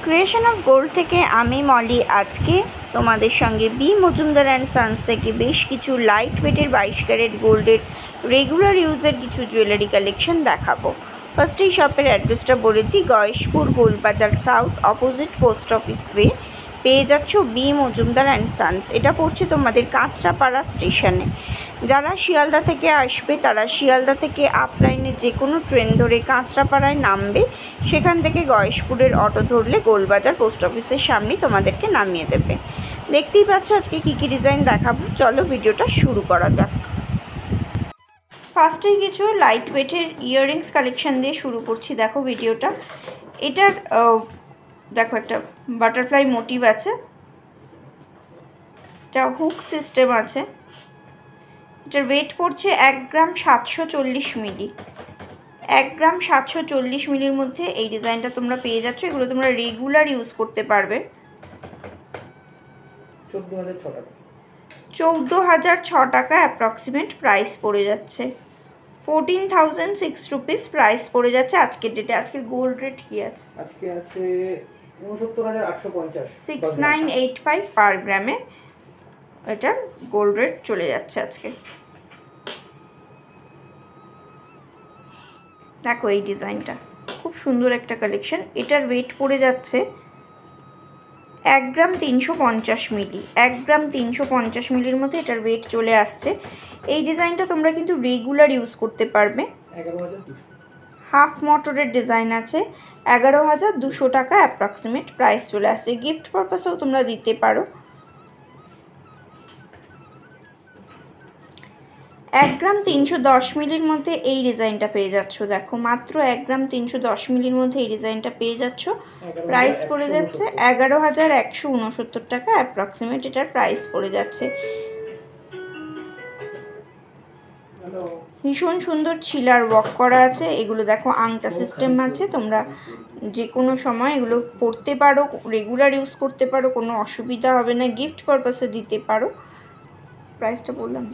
Creation of gold থেকে আমি মলি আজকে তোমাদের সঙ্গে বি মজুমদার অ্যান্ড সান্স থেকে বেশ কিছু লাইট ওয়েটের 22 ক্যারেট গোল্ডের রেগুলার ইউজের কিছু জুয়েলারি কালেকশন দেখাবো। ফার্স্টেই শপের অ্যাড্রেসটা বলে দিই, Gayeshpur Golbazar south opposite post office way পেয়ে যাচ্ছ বি মজুমদার অ্যান্ড সান্স। এটা পড়ছে তোমাদের কাঁচরাপাড়া স্টেশনে। যারা শিয়ালদা থেকে আসবে তারা শিয়ালদা থেকে আপ লাইনে যে কোনো ট্রেন ধরে কাঁচরাপাড়ায় নামবে, সেখান থেকে গয়েশপুরের অটো ধরলে গোলবাজার পোস্ট অফিসের সামনে তোমাদেরকে নামিয়ে দেবে। দেখতেই পাচ্ছ আজকে কী কী ডিজাইন দেখাবো, চলো ভিডিওটা শুরু করা যাক। ফার্স্টে কিছু লাইট ওয়েটের ইয়াররিংস কালেকশন দিয়ে শুরু করছি। দেখো ভিডিওটা, এটার দেখো একটা বাটারফ্লাই মোটিভ আছে, এটা হুক সিস্টেম আছে। এটার ওয়েট পড়ছে 1 গ্রাম 740 মিলি। 1 গ্রাম 740 মিলির মধ্যে এই ডিজাইনটা তোমরা পেয়ে যাচ্ছ। এগুলো তোমরা রেগুলার ইউজ করতে পারবে। 14,006 টাকা অ্যাপ্রক্সিমেট প্রাইস পড়ে যাচ্ছে। 14,006 রুপিস প্রাইস পড়ে যাচ্ছে আজকের ডেটে। আজকের গোল্ড রেট কি আছে? আজকে আছে 69,850, 6985 পার গ্রামে এটার গোল্ড রেট চলে যাচ্ছে আজকে। দেখো এই ডিজাইনটা খুব সুন্দর একটা কালেকশন। এটার ওয়েট পড়ে যাচ্ছে 1 গ্রাম 350 মিলি। 1 গ্রাম 350 মিলির মধ্যে এটার ওয়েট চলে আসছে। এই ডিজাইনটা তোমরা কিন্তু রেগুলার ইউজ করতে পারবে। 11,200, হাফ মোটরের ডিজাইন আছে। 11,200 টাকা অ্যাপ্রক্সিমেট প্রাইস চলে আসছে। গিফট পারপাসেও তোমরা দিতে পারো। 1 গ্রাম 310 মিলির মধ্যে এই ডিজাইনটা পেয়ে যাচ্ছ। দেখো মাত্র 1 গ্রাম 310 মিলির মধ্যে এই ডিজাইনটা পেয়ে যাচ্ছ। প্রাইস পড়ে যাচ্ছে 11,169 টাকা অ্যাপ্রক্সিমেট এটার প্রাইস পড়ে যাচ্ছে। ভীষণ সুন্দর ছিলার ওয়ার্ক করা আছে। এগুলো দেখো আংটা সিস্টেম আছে, তোমরা যে কোনো সময় এগুলো পরতে পারো, রেগুলার ইউজ করতে পারো, কোনো অসুবিধা হবে না, গিফট পারপাসে দিতে পারো। প্রাইসটা বললাম।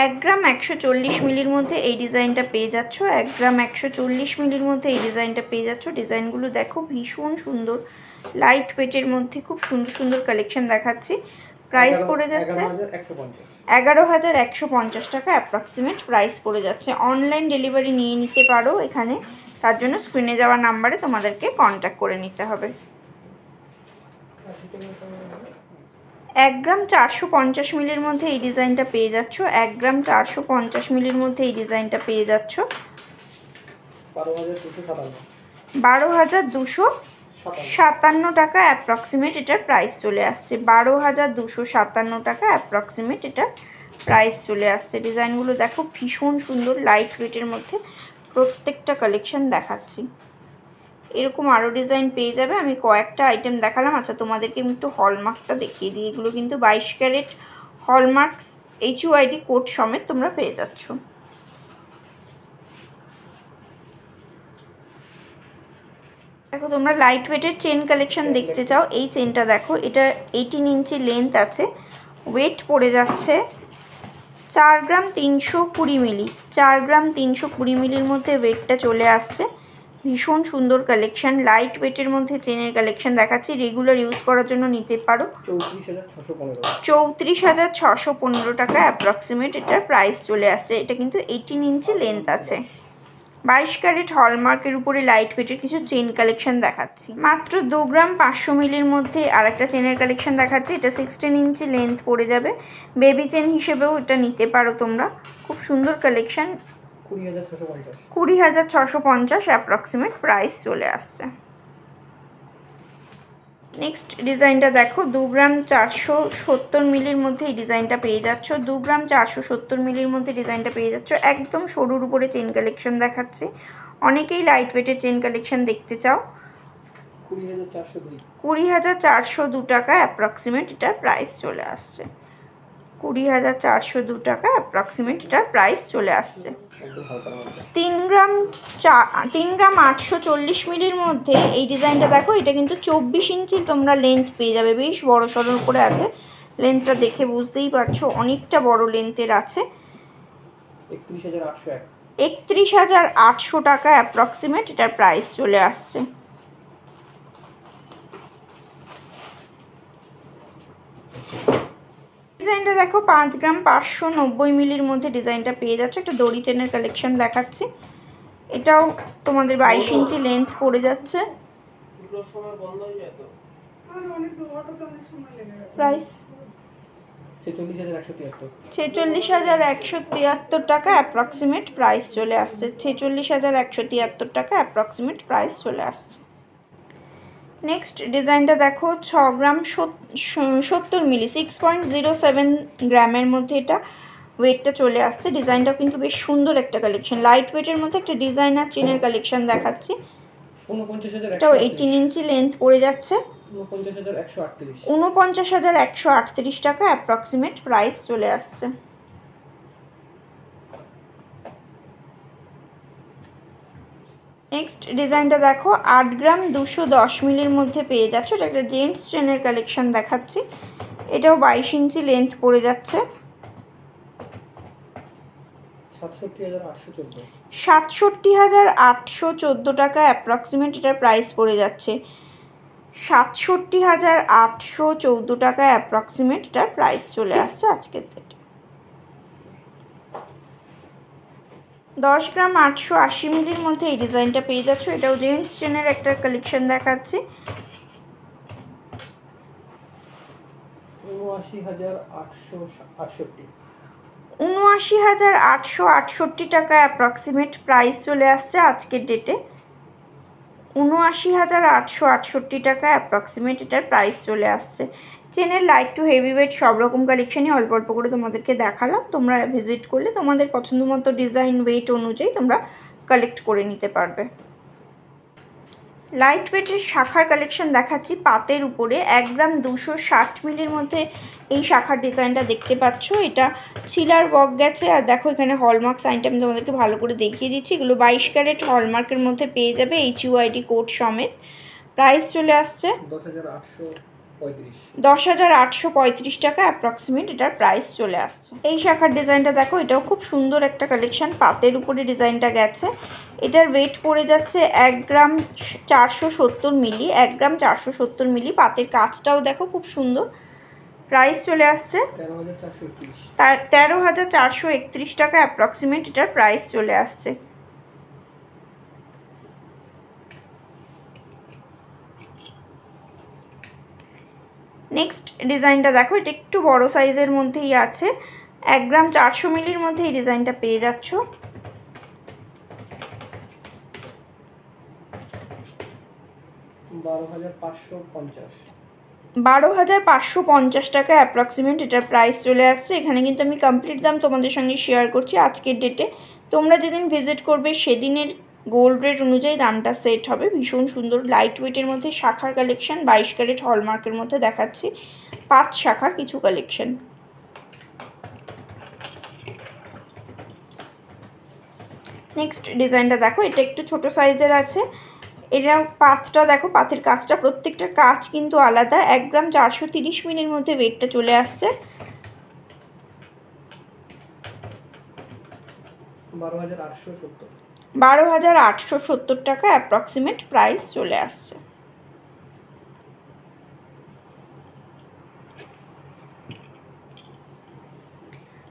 1 গ্রাম 140 মিলির মধ্যে এই ডিজাইনটা পেয়ে যাচ্ছ। 1 গ্রাম 140 মিলির মধ্যে এই ডিজাইনটা পেয়ে যাচ্ছ। ডিজাইনগুলো দেখো ভীষণ সুন্দর, লাইট ওয়েটের মধ্যে খুব সুন্দর সুন্দর কালেকশন দেখাচ্ছি। প্রাইস পড়ে যাচ্ছে 11,150 টাকা অ্যাপ্রক্সিমেট প্রাইস পড়ে যাচ্ছে। অনলাইন ডেলিভারি নিয়ে নিতে পারো এখানে, তার জন্য স্ক্রিনে যাওয়া নাম্বারে তোমাদেরকে কন্ট্যাক্ট করে নিতে হবে। 1 গ্রাম 450 মিলির মধ্যে এই ডিজাইনটা পেয়ে যাচ্ছ। 1 গ্রাম 450 মিলির মধ্যে এই ডিজাইনটা পেয়ে যাচ্ছ। 12,257 টাকা অ্যাপ্রক্সিমেট এটার প্রাইস চলে আসছে। 12,257 টাকা অ্যাপ্রক্সিমেট এটার প্রাইস চলে আসছে। ডিজাইনগুলো দেখো ভীষণ সুন্দর, লাইট ওয়েটের মধ্যে প্রত্যেকটা কালেকশন দেখাচ্ছি। এরকম আরও ডিজাইন পেয়ে যাবে। আমি কয়েকটা আইটেম দেখালাম। আচ্ছা তোমাদেরকে আমি একটু হলমার্কটা দেখিয়ে দিই। এগুলো কিন্তু 22 ক্যারেট হলমার্কস HUID কোড সমেত তোমরা পেয়ে যাচ্ছ। দেখো তোমরা লাইট ওয়েটের চেন কালেকশন দেখতে চাও, এই চেনটা দেখো, এটা 18 ইঞ্চি লেন্থ আছে। ওয়েট পড়ে যাচ্ছে 4 গ্রাম 320 মিলি। 4 গ্রাম 320 মিলির মধ্যে ওয়েটটা চলে আসছে। ভীষণ সুন্দর কালেকশন, লাইট ওয়েটের মধ্যে চেনের কালেকশন দেখাচ্ছি। রেগুলার ইউজ করার জন্য নিতে পারো। 34,615 টাকা অ্যাপ্রক্সিমেট এটার প্রাইস চলে আসছে। এটা কিন্তু 18 ইঞ্চি লেন্থ আছে। 22 ক্যারেট হলমার্কের উপরে লাইট ওয়েটের কিছু চেন কালেকশন দেখাচ্ছি। মাত্র 2 গ্রাম 500 মিলির মধ্যে আরেকটা চেনের কালেকশন দেখাচ্ছি। এটা 16 ইঞ্চি লেন্থ পড়ে যাবে। বেবি চেন হিসেবেও এটা নিতে পারো তোমরা। খুব সুন্দর কালেকশন। 20,650 অ্যাপ্রক্সিমেট প্রাইস চলে আসছে। নেক্সট ডিজাইনটা দেখো, 2 গ্রাম 470 মিলির মধ্যে এই ডিজাইনটা পেয়ে যাচ্ছ। 2 গ্রাম 470 মিলির মধ্যে ডিজাইনটা পেয়ে যাচ্ছ। একদম সরুর উপরে চেন কালেকশন দেখাচ্ছে। অনেকেই লাইট ওয়েটের চেন কালেকশন দেখতে চাও। 20,402 টাকা অ্যাপ্রক্সিমেট এটার প্রাইস চলে আসছে। 20,402 টাকা অ্যাপ্রক্সিমেট এটার প্রাইস চলে আসছে। 3 গ্রাম 840 মিলির মধ্যে এই ডিজাইনটা দেখো, এটা কিন্তু 24 ইঞ্চি তোমরা লেন্থ পেয়ে যাবে। বেশ বড় সড়ো করে আছে, লেন্থটা দেখে বুঝতেই পারছো অনেকটা বড় লেন্থের আছে। 31,800 টাকা অ্যাপ্রক্সিমেট এটার প্রাইস চলে আসছে। ডিজাইনটা দেখো 5 গ্রাম 590 মিলির মধ্যে ডিজাইনটা পেয়ে যাচ্ছে। একটা দড়ি চেনের কালেকশন দেখাচ্ছি। এটাও তোমাদের 22 ইঞ্চি লেন্থ পড়ে যাচ্ছে। প্রাইস 46,173 টাকা অ্যাপ্রক্সিমেট প্রাইস চলে আসছে। 46,173 টাকা অ্যাপ্রক্সিমেট প্রাইস চলে আসছে। নেক্সট ডিজাইনটা দেখো 6 গ্রাম 70 মিলি 6.07 গ্রামের মধ্যে এটা ওয়েটটা চলে আসছে। ডিজাইনটাও কিন্তু বেশ সুন্দর একটা কালেকশন, লাইট ওয়েটের মধ্যে একটা ডিজাইনার চেনের কালেকশন দেখাচ্ছি। এটাও 18 ইঞ্চি লেন্থ পড়ে যাচ্ছে। 49,138 টাকা অ্যাপ্রক্সিমেট প্রাইস চলে আসছে। নেক্সট ডিজাইনটা দেখো 8 গ্রাম 210 মিলির মধ্যে পেয়ে যাচ্ছে। এটা একটা জেন্টস চেনের কালেকশন দেখাচ্ছি। এটাও 22 ইঞ্চি লেন্থ পড়ে যাচ্ছে। 67,814 টাকা অ্যাপ্রক্সিমেট এটার প্রাইস পড়ে যাচ্ছে। 67,814 টাকা অ্যাপ্রক্সিমেট এটার প্রাইস চলে আসছে আজকের ডেটে। 10 গ্রাম 880 মিলির মধ্যে এই ডিজাইনটা পেয়ে যাচ্ছ। এটাও জেন্টস চেনের একটা কালেকশন দেখাচ্ছি। 79,868 টাকা অ্যাপ্রক্সিমেট প্রাইস চলে আসছে আজকের ডেটে। 79,868 টাকা অ্যাপ্রক্সিমেট এটার প্রাইস চলে আসছে। চেনের লাইট টু হেভি ওয়েট সব রকম কালেকশনই অল্প অল্প করে তোমাদেরকে দেখালাম। তোমরা ভিজিট করলে তোমাদের পছন্দ মতো ডিজাইন ওয়েট অনুযায়ী তোমরা কালেক্ট করে নিতে পারবে। লাইট ওয়েটের শাখার কালেকশন দেখাচ্ছি পাতের উপরে। 1 গ্রাম 260 মিলির মধ্যে এই শাখার ডিজাইনটা দেখতে পাচ্ছ। এটা সিলার ওয়ার্ক গেছে। আর দেখো এখানে হলমার্ক সাইনটা আমি তোমাদেরকে ভালো করে দেখিয়ে দিচ্ছি। এগুলো 22 ক্যারেট হলমার্কের মধ্যে পেয়ে যাবে HUID কোড সমেত। প্রাইস চলে আসছে 10,835 টাকা অ্যাপ্রক্সিমেট এটার প্রাইস চলে আসছে। এই শাখার ডিজাইনটা দেখো, এটাও খুব সুন্দর একটা কালেকশন। পাতের উপরে ডিজাইনটা গেছে। এটার ওয়েট পড়ে যাচ্ছে 1 গ্রাম 470 মিলি। 1 গ্রাম 470 মিলি। পাতের কাজটাও দেখো খুব সুন্দর। প্রাইস চলে আসছে 13,431 টাকা অ্যাপ্রক্সিমেট এটার প্রাইস চলে আসছে। নেক্সট ডিজাইনটা দেখো, এটা একটু বড় সাইজের মধ্যেই আছে। 1 গ্রাম 400 মিলির মধ্যে এই ডিজাইনটা পেয়ে যাচ্ছ। 12,550 টাকা অ্যাপ্রক্সিমেট এটার প্রাইস চলে আসছে। এখানে কিন্তু আমি কমপ্লিট দাম তোমাদের সঙ্গে শেয়ার করছি আজকের ডেটে। তোমরা যেদিন ভিজিট করবে সেদিনের গোল্ড রেট অনুযায়ী দামটা সেট হবে। ভীষণ সুন্দর লাইট ওয়েটের মধ্যে শাখার কালেকশন 22 ক্যারেট হলমার্কের মধ্যে দেখাচ্ছি। 5 শাখার কিছু কালেকশন। নেক্সট ডিজাইনটা দেখো, এটা একটু ছোট সাইজের আছে। এটা পাতটা দেখো, পাতের কাজটা প্রত্যেকটা কাজ কিন্তু আলাদা। 1 গ্রাম 430 মিলির মধ্যে ওয়েটটা চলে আসছে। 12,870 টাকা অ্যাপ্রক্সিমেট প্রাইস চলে আসছে।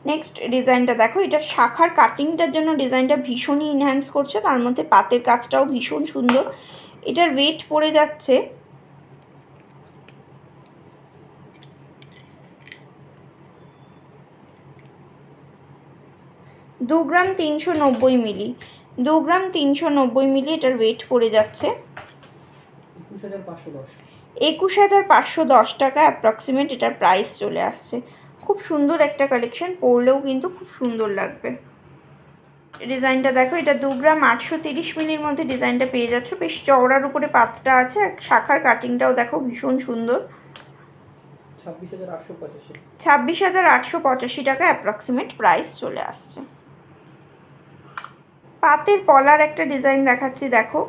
নেক্সট ডিজাইনটা দেখো, এটা শাখার কাটিংটার জন্য ডিজাইনটা ভীষণই ইনহ্যান্স করছে। তার মধ্যে পাতের কাজটাও ভীষণ সুন্দর। এটার ওয়েট পড়ে যাচ্ছে 2 গ্রাম 390 মিলি। 2 গ্রাম 390 মিলি এটার ওয়েট পড়ে যাচ্ছে। 21,510 টাকা অ্যাপ্রক্সিমেট এটার প্রাইস চলে আসছে। খুব সুন্দর একটা কালেকশন, পরলেও কিন্তু খুব সুন্দর লাগবে। ডিজাইনটা দেখো, এটা 2 গ্রাম 830 মিলির মধ্যে ডিজাইনটা পেয়ে যাচ্ছ। বেশ চওড়ার উপরে পাতটা আছে। আর শাখার কাটিংটাও দেখো ভীষণ সুন্দর। 26,885 টাকা অ্যাপ্রক্সিমেট প্রাইস চলে আসছে। পাতের পলার একটা ডিজাইন দেখাচ্ছি দেখো।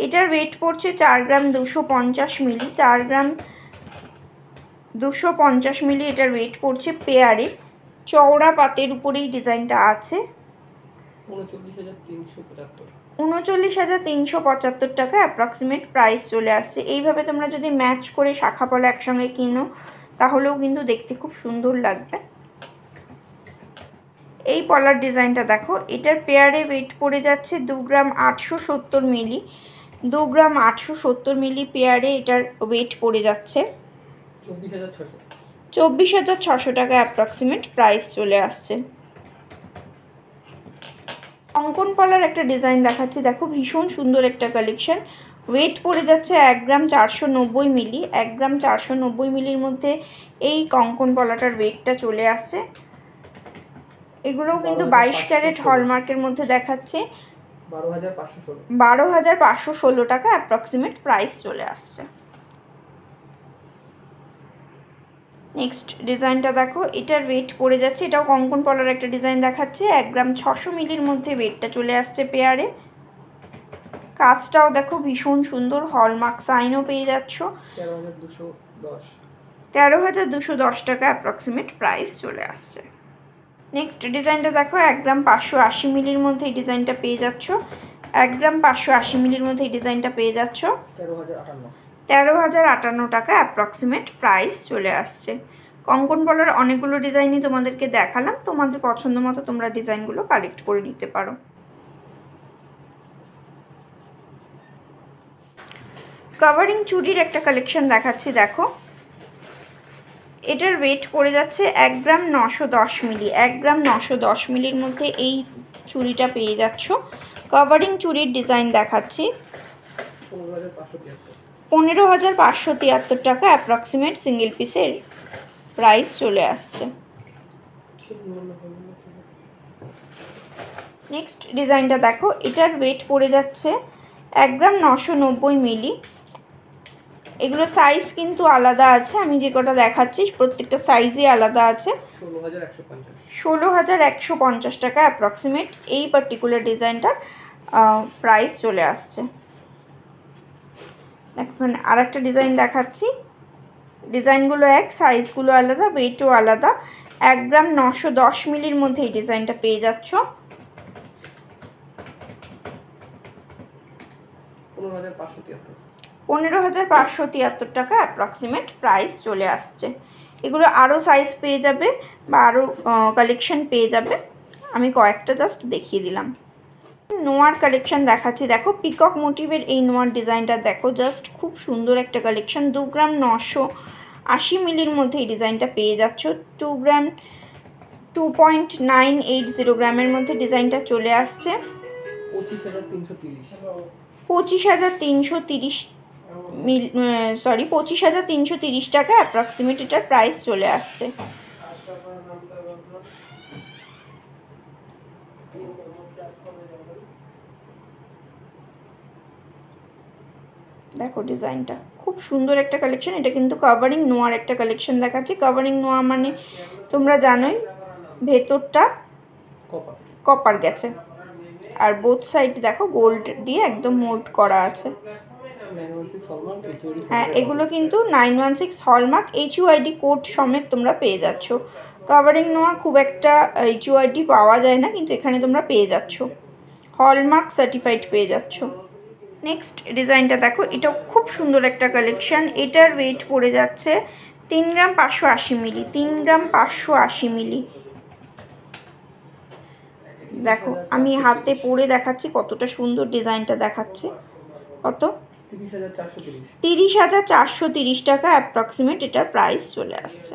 এটার ওয়েট পড়ছে 4 গ্রাম 250 মিলি। 4 গ্রাম 250 মিলি এটার ওয়েট পড়ছে পেয়ারে। চওড়া পাতের উপরেই ডিজাইনটা আছে। 39,375 টাকা অ্যাপ্রক্সিমেট প্রাইস চলে আসছে। এইভাবে তোমরা যদি ম্যাচ করে শাখা পলা একসঙ্গে কিনো তাহলেও কিন্তু দেখতে খুব সুন্দর লাগবে। এই পলার ডিজাইনটা দেখো, এটার পেয়ারে ওয়েট পড়ে যাচ্ছে 2 গ্রাম 870 মিলি। 2 গ্রাম 870 মিলি পেয়ারে এটার ওয়েট পড়ে যাচ্ছে 24,600 টাকা অ্যাপ্রক্সিমেট প্রাইস চলে আসছে। কঙ্কন পলার একটা ডিজাইন দেখাচ্ছি, দেখো ভীষণ সুন্দর একটা কালেকশন। ওয়েট পড়ে যাচ্ছে 1 গ্রাম 490 মিলি। 1 গ্রাম 490 মিলির মধ্যে এই কঙ্কন পলাটার ওয়েটটা চলে আসছে। এগুলোও কিন্তু 22 ক্যারেট হলমার্কের মধ্যে দেখাচ্ছে। 12,516 টাকা অ্যাপ্রক্সিমেট প্রাইস চলে আসছে। নেক্সট ডিজাইনটা দেখো, এটার ওয়েট পড়ে যাচ্ছে, এটাও কঙ্কন পলার একটা ডিজাইন দেখাচ্ছে। 1 গ্রাম 600 মিলির মধ্যে ওয়েটটা চলে আসছে পেয়ারে। কাজটাও দেখো ভীষণ সুন্দর, হলমার্ক সাইনও পেয়ে যাচ্ছ। 13,210 টাকা অ্যাপ্রক্সিমেট প্রাইস চলে আসছে। নেক্সট ডিজাইনটা দেখো, 1 গ্রাম 580 মিলির মধ্যে এই ডিজাইনটা পেয়ে যাচ্ছ। 1 গ্রাম 580 মিলির মধ্যে এই ডিজাইনটা পেয়ে যাচ্ছ। 13,058 টাকা অ্যাপ্রক্সিমেট প্রাইস চলে আসছে। কঙ্কন পলার অনেকগুলো ডিজাইনই তোমাদেরকে দেখালাম, তোমাদের পছন্দ মতো তোমরা ডিজাইনগুলো কালেক্ট করে নিতে পারো। কভারিং চুড়ির একটা কালেকশন দেখাচ্ছি, দেখো এটার ওয়েট পড়ে যাচ্ছে 1 গ্রাম 910 মিলি। 1 গ্রাম 910 মিলির মধ্যে এই চুড়িটা পেয়ে যাচ্ছ। কভারিং চুড়ির ডিজাইন দেখাচ্ছি, 15,573 টাকা অ্যাপ্রক্সিমেট সিঙ্গেল পিসের প্রাইস চলে আসছে। নেক্সট ডিজাইনটা দেখো, এটার ওয়েট পড়ে যাচ্ছে 1 গ্রাম 990 মিলি। এগুলো সাইজ কিন্তু আলাদা আছে, আমি যে কটা দেখাচ্ছি প্রত্যেকটা সাইজই আলাদা আছে। 16,150 টাকা অ্যাপ্রক্সিমেট এই পার্টিকুলার ডিজাইনটার প্রাইস চলে আসছে। এখন আর একটা ডিজাইন দেখাচ্ছি, ডিজাইনগুলো এক, সাইজগুলো আলাদা, ওয়েটও আলাদা। 1 গ্রাম 910 মিলির মধ্যে এই ডিজাইনটা পেয়ে যাচ্ছ। 15,573 টাকা অ্যাপ্রক্সিমেট প্রাইস চলে আসছে। এগুলো আরও সাইজ পেয়ে যাবে বা আরও কালেকশন পেয়ে যাবে, আমি কয়েকটা জাস্ট দেখিয়ে দিলাম। নোয়ার কালেকশন দেখাচ্ছি, দেখো পিকক মোটিভের এই নোয়ার ডিজাইনটা দেখো, জাস্ট খুব সুন্দর একটা কালেকশন। 2 গ্রাম 980 মিলির মধ্যে এই ডিজাইনটা পেয়ে যাচ্ছ। 2 গ্রাম 2.980 গ্রামের মধ্যে ডিজাইনটা চলে আসছে। 25,330 টাকা অ্যাপ্রক্সিমেট এটার প্রাইস চলে আসছে। দেখো ডিজাইনটা খুব সুন্দর একটা কালেকশন। এটা কিন্তু কভারিং নোয়ার একটা কালেকশন দেখাচ্ছি। কভারিং নোয়া মানে তোমরা জানোই ভেতরটা কপার গেছে, আর বোথ সাইড দেখো গোল্ড দিয়ে একদম মোল্ড করা আছে। হ্যাঁ, এগুলো কিন্তু 916 হলমার্ক HUID কোড সমেত তোমরা পেয়ে যাচ্ছ। কভারিং নোয়া খুব একটা HUID পাওয়া যায় না, কিন্তু এখানে তোমরা পেয়ে যাচ্ছ, হলমার্ক সার্টিফাইড পেয়ে যাচ্ছ। নেক্সট ডিজাইনটা দেখো, এটাও খুব সুন্দর একটা কালেকশন। এটার ওয়েট পড়ে যাচ্ছে 3 গ্রাম 580 মিলি। 3 গ্রাম 580 মিলি। দেখো আমি হাতে পরে দেখাচ্ছি কতটা সুন্দর ডিজাইনটা দেখাচ্ছে। কত? 30,430 টাকা অ্যাপ্রক্সিমেট এটার প্রাইস চলে আসছে।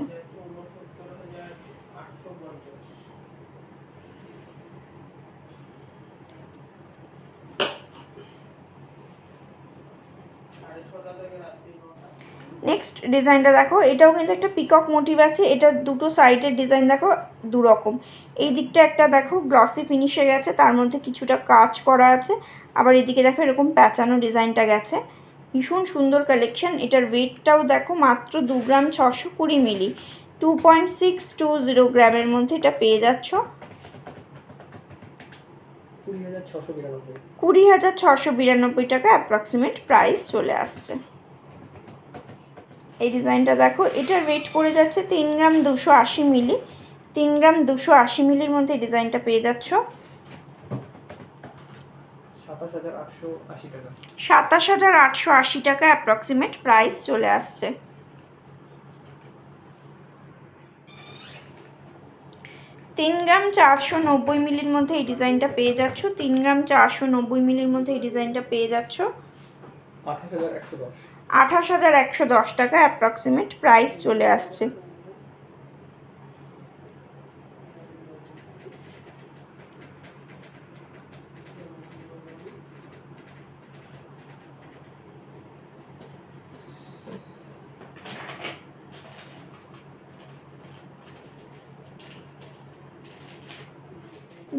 নেক্সট ডিজাইনটা দেখো, এটাও কিন্তু একটা পিকক মোটিভ আছে। এটার দুটো সাইডের ডিজাইন দেখো দু রকম। এই দিকটা একটা দেখো গ্লসি ফিনিশে গেছে, তার মধ্যে কিছুটা কাজ করা আছে, আবার এদিকে দেখো এরকম প্যাঁচানো ডিজাইনটা গেছে। ভীষণ সুন্দর কালেকশন। এটার ওয়েটটাও দেখো মাত্র 2 গ্রাম 620 মিলি। 2.620 গ্রামের মধ্যে এটা পেয়ে যাচ্ছ। 20,692 টাকা অ্যাপ্রক্সিমেট প্রাইস চলে আসছে। এই ডিজাইনটা দেখো, এটার ওয়েট পড়ে যাচ্ছে 3 গ্রাম 280 মিলি। 3 গ্রাম 280 মিলির মধ্যে ডিজাইনটা পেয়ে যাচ্ছ। 27,880 টাকা। 27,880 টাকা অ্যাপ্রক্সিমেট প্রাইস চলে আসছে। তিন গ্রাম 490 মিলির মধ্যে এই ডিজাইনটা পেয়ে যাচ্ছ। 3 গ্রাম 490 মিলির মধ্যে এই ডিজাইনটা পেয়ে যাচ্ছ 28,110। 28,110 টাকা অ্যাপ্রক্সিমেট প্রাইস চলে আসছে।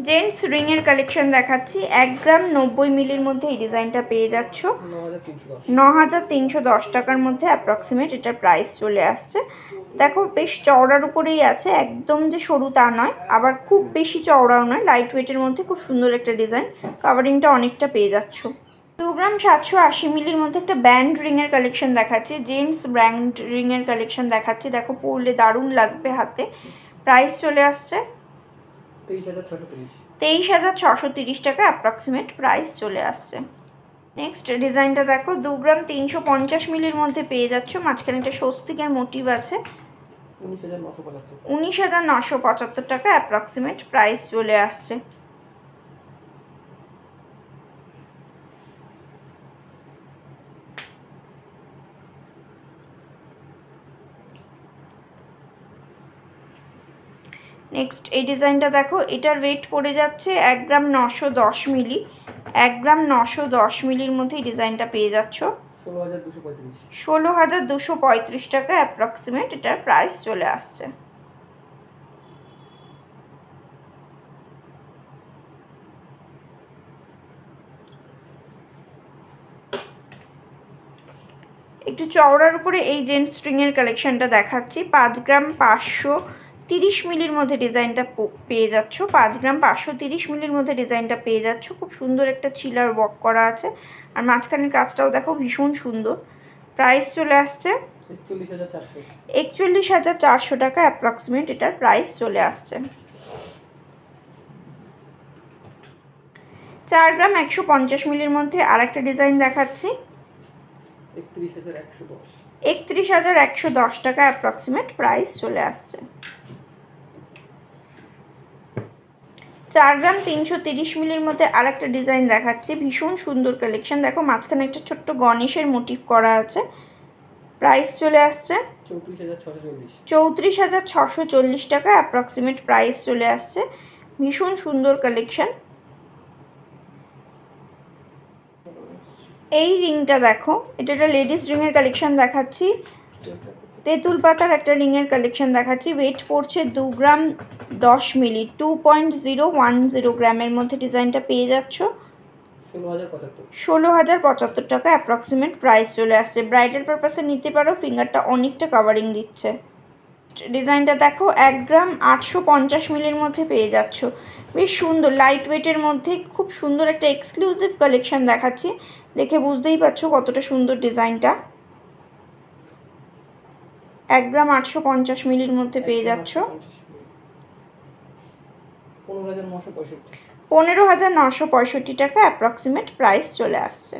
জেন্টস রিং এর কালেকশন দেখাচ্ছি। 1 গ্রাম 90 মিলির মধ্যে এই ডিজাইনটা পেয়ে যাচ্ছ 9,310 টাকার মধ্যে অ্যাপ্রক্সিমেট এটার প্রাইস চলে আসছে। দেখো বেশ চওড়ার উপরেই আছে, একদম যে সরু তা নয়, আবার খুব বেশি চওড়াও নয়, লাইট ওয়েটের মধ্যে খুব সুন্দর একটা ডিজাইন। কাভারিংটা অনেকটা পেয়ে যাচ্ছ। 2 গ্রাম 780 মিলির মধ্যে একটা ব্যান্ড রিং এর কালেকশন দেখাচ্ছি। জেন্টস ব্র্যান্ড রিং এর কালেকশন দেখাচ্ছি। দেখো পরলে দারুণ লাগবে হাতে। প্রাইস চলে আসছে 23,630 টাকা অ্যাপ্রক্সিমেট প্রাইস চলে আসছে। নেক্সট ডিজাইনটা দেখো 2 গ্রাম 350 মিলির মধ্যে পেয়ে যাচ্ছ। মাঝখানে একটা স্বস্তিকের মোটিভ আছে। 19,975 টাকা অ্যাপ্রক্সিমেট প্রাইস চলে আসছে। নেক্সট এই ডিজাইনটা দেখো, এটার ওয়েট পড়ে যাচ্ছে 1 গ্রাম 910 মিলি। 1 গ্রাম 910 মিলির মধ্যে এই ডিজাইনটা পেয়ে যাচ্ছ 16,235 টাকা অ্যাপ্রক্সিমেট এটার প্রাইস চলে আসছে। একটু চওড়ার উপরে এই জেন্টস স্ট্রিংয়ের কালেকশনটা দেখাচ্ছি। 5 গ্রাম 530 মিলির মধ্যে ডিজাইনটা পেয়ে যাচ্ছ। 5 গ্রাম 530 মিলির মধ্যে ডিজাইনটা পেয়ে যাচ্ছ। খুব সুন্দর একটা চিলার ওয়ার্ক করা আছে, আর মাঝখানের কাজটাও দেখো ভীষণ সুন্দর। প্রাইস চলে আসছে 41,400 টাকা অ্যাপ্রক্সিমেট এটার প্রাইস চলে আসছে। 4 গ্রাম 150 মিলির মধ্যে আর একটা ডিজাইন দেখাচ্ছি। 31,110 টাকা অ্যাপ্রক্সিমেট প্রাইস চলে আসছে। 4 গ্রাম 330 মিলির মধ্যে আর একটা ডিজাইন দেখাচ্ছি। ভীষণ সুন্দর কালেকশন। দেখো মাঝখানে একটা ছোট্ট গণেশের মোটিভ করা আছে। প্রাইস চলে আসছে 34,640 টাকা অ্যাপ্রক্সিমেট প্রাইস চলে আসছে। ভীষণ সুন্দর কালেকশন। এই রিংটা দেখো, এটা একটা লেডিস রিংয়ের কালেকশন দেখাচ্ছি। তেঁতুল পাতার একটা রিংয়ের কালেকশন দেখাচ্ছি। ওয়েট পড়ছে 2 গ্রাম 10 মিলি। 2.010 গ্রামের মধ্যে ডিজাইনটা পেয়ে যাচ্ছ 16,075 টাকা অ্যাপ্রক্সিমেট প্রাইস চলে আসছে। ব্রাইডাল পারপাসে নিতে পারো, ফিঙ্গারটা অনেকটা কাভারিং দিচ্ছে। ডিজাইনটা দেখো 1 গ্রাম 850 মিলির মধ্যে পেয়ে যাচ্ছ। বেশ সুন্দর লাইট ওয়েটের মধ্যে খুব সুন্দর একটা এক্সক্লুসিভ কালেকশন দেখাচ্ছি। দেখে বুঝতেই পারছো কতটা সুন্দর ডিজাইনটা। 1 গ্রাম 850 মিলির মধ্যে পেয়ে যাচ্ছ 15,965 টাকা অ্যাপ্রক্সিমেট প্রাইস চলে আসছে।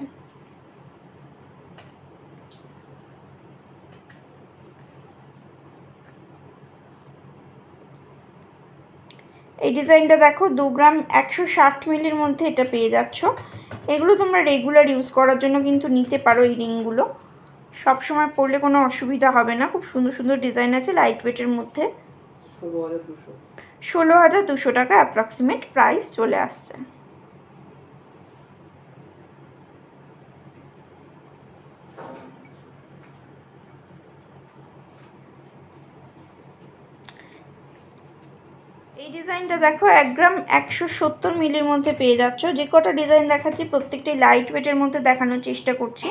এই ডিজাইনটা দেখো 2 গ্রাম 160 মিলির মধ্যে এটা পেয়ে যাচ্ছ। এগুলো তোমরা রেগুলার ইউজ করার জন্য কিন্তু নিতে পারো। এই রিংগুলো সবসময় পরলে কোনো অসুবিধা হবে না। খুব সুন্দর সুন্দর ডিজাইন আছে লাইট ওয়েটের মধ্যে। 16,200 টাকা অ্যাপ্রক্সিমেট প্রাইস চলে আসছে। এই ডিজাইনটা দেখো 1 গ্রাম 170 মিলির মধ্যে পেয়ে যাচ্ছ। যে কটা ডিজাইন দেখাচ্ছি প্রত্যেকটাই লাইট ওয়েটের মধ্যে দেখানোর চেষ্টা করছি।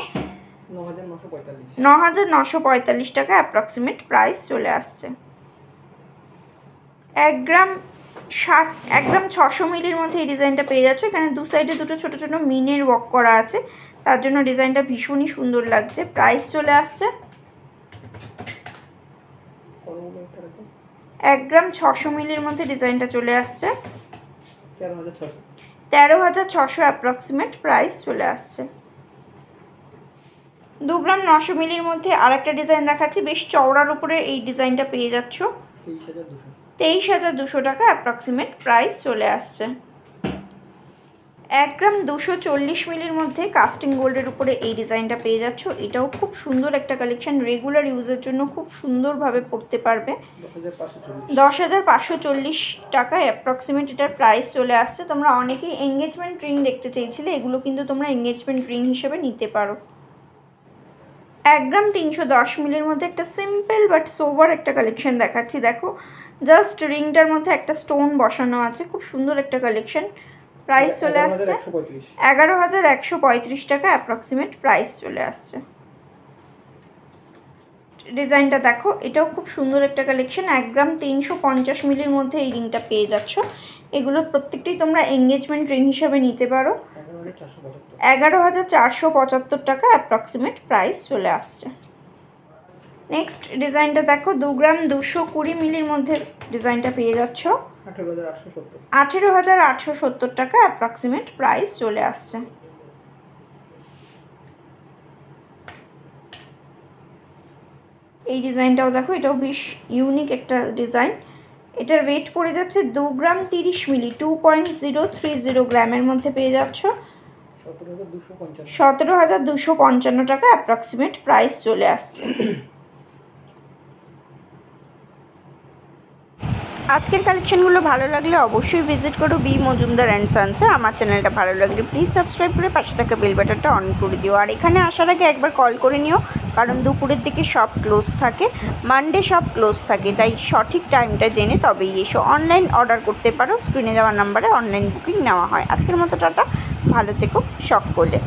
9,945 টাকা অ্যাপ্রক্সিমেট প্রাইস চলে আসছে। 1 গ্রাম 600 মিলির মধ্যে এই ডিজাইনটা পেয়ে যাচ্ছ। এখানে দু সাইডে দুটো ছোটো ছোটো মিনের ওয়ার্ক করা আছে, তার জন্য ডিজাইনটা ভীষণই সুন্দর লাগছে। প্রাইস চলে আসছে 1 গ্রাম 600 মিলির মধ্যে ডিজাইনটা চলে আসছে 13,600 অ্যাপ্রক্সিমেট প্রাইস চলে আসছে। 2 গ্রাম 900 মিলির মধ্যে আরেকটা ডিজাইন দেখাচ্ছি, বেশ চওড়ার উপরে এই ডিজাইনটা পেয়ে যাচ্ছ। 23,200 টাকা অ্যাপ্রক্সিমেট প্রাইস চলে আসছে। 1 গ্রাম 240 মিলির মধ্যে কাস্টিং গোল্ডের উপরে এই ডিজাইনটা পেয়ে যাচ্ছ। এটাও খুব সুন্দর একটা কালেকশন, রেগুলার ইউজের জন্য খুব সুন্দরভাবে পরতে পারবে। 10,540 টাকা অ্যাপ্রক্সিমেট এটার প্রাইস চলে আসছে। তোমরা অনেকেই এঙ্গেজমেন্ট রিং দেখতে চেয়েছিলে, এগুলো কিন্তু তোমরা এঙ্গেজমেন্ট রিং হিসেবে নিতে পারো। 1 গ্রাম 310 মিলির মধ্যে একটা সিম্পল বাট সোভার একটা কালেকশন দেখাচ্ছি। দেখো জাস্ট রিংটার মধ্যে একটা স্টোন বসানো আছে, খুব সুন্দর একটা কালেকশন। প্রাইস চলে আসছে 11,135 টাকা অ্যাপ্রক্সিমেট প্রাইস চলে আসছে। ডিজাইনটা দেখো, এটাও খুব সুন্দর একটা কালেকশন। 1 গ্রাম 350 মিলির মধ্যে এই রিংটা পেয়ে যাচ্ছ। এগুলো প্রত্যেকটাই তোমরা এঙ্গেজমেন্ট রিং হিসাবে নিতে পারো। 11,475 টাকা অ্যাপ্রক্সিমেট প্রাইস চলে আসছে। নেক্সট ডিজাইনটা দেখো, 2 গ্রাম 220 মিলির মধ্যে ডিজাইনটা পেয়ে যাচ্ছ। 18,870 টাকা অ্যাপ্রক্সিমেট প্রাইস চলে আসছে। এই ডিজাইনটাও দেখো, এটাও বেশ ইউনিক একটা ডিজাইন। এটার ওয়েট পড়ে যাচ্ছে 2 গ্রাম 30 মিলি, 2.030 গ্রামের মধ্যে পেয়ে যাচ্ছ। 17,255 টাকা অ্যাপ্রক্সিমেট প্রাইস চলে আসছে। আজকের কালেকশনগুলো ভালো লাগলে অবশ্যই ভিজিট করো বি মজুমদার অ্যান্ড সানসে। আমার চ্যানেলটা ভালো লাগলে প্লিজ সাবস্ক্রাইব করে পাশে থাকা বেল বাটনটা অন করে দিও। আর এখানে আসার আগে একবার কল করে নিও, কারণ দুপুরের দিকে সব ক্লোজ থাকে, মানডে সব ক্লোজ থাকে, তাই সঠিক টাইমটা জেনে তবেই এসো। অনলাইন অর্ডার করতে পারো, স্ক্রিনে যাওয়া নাম্বারে অনলাইন বুকিং নেওয়া হয়। আজকের মতো টাটা, ভালো থেকো সকলে।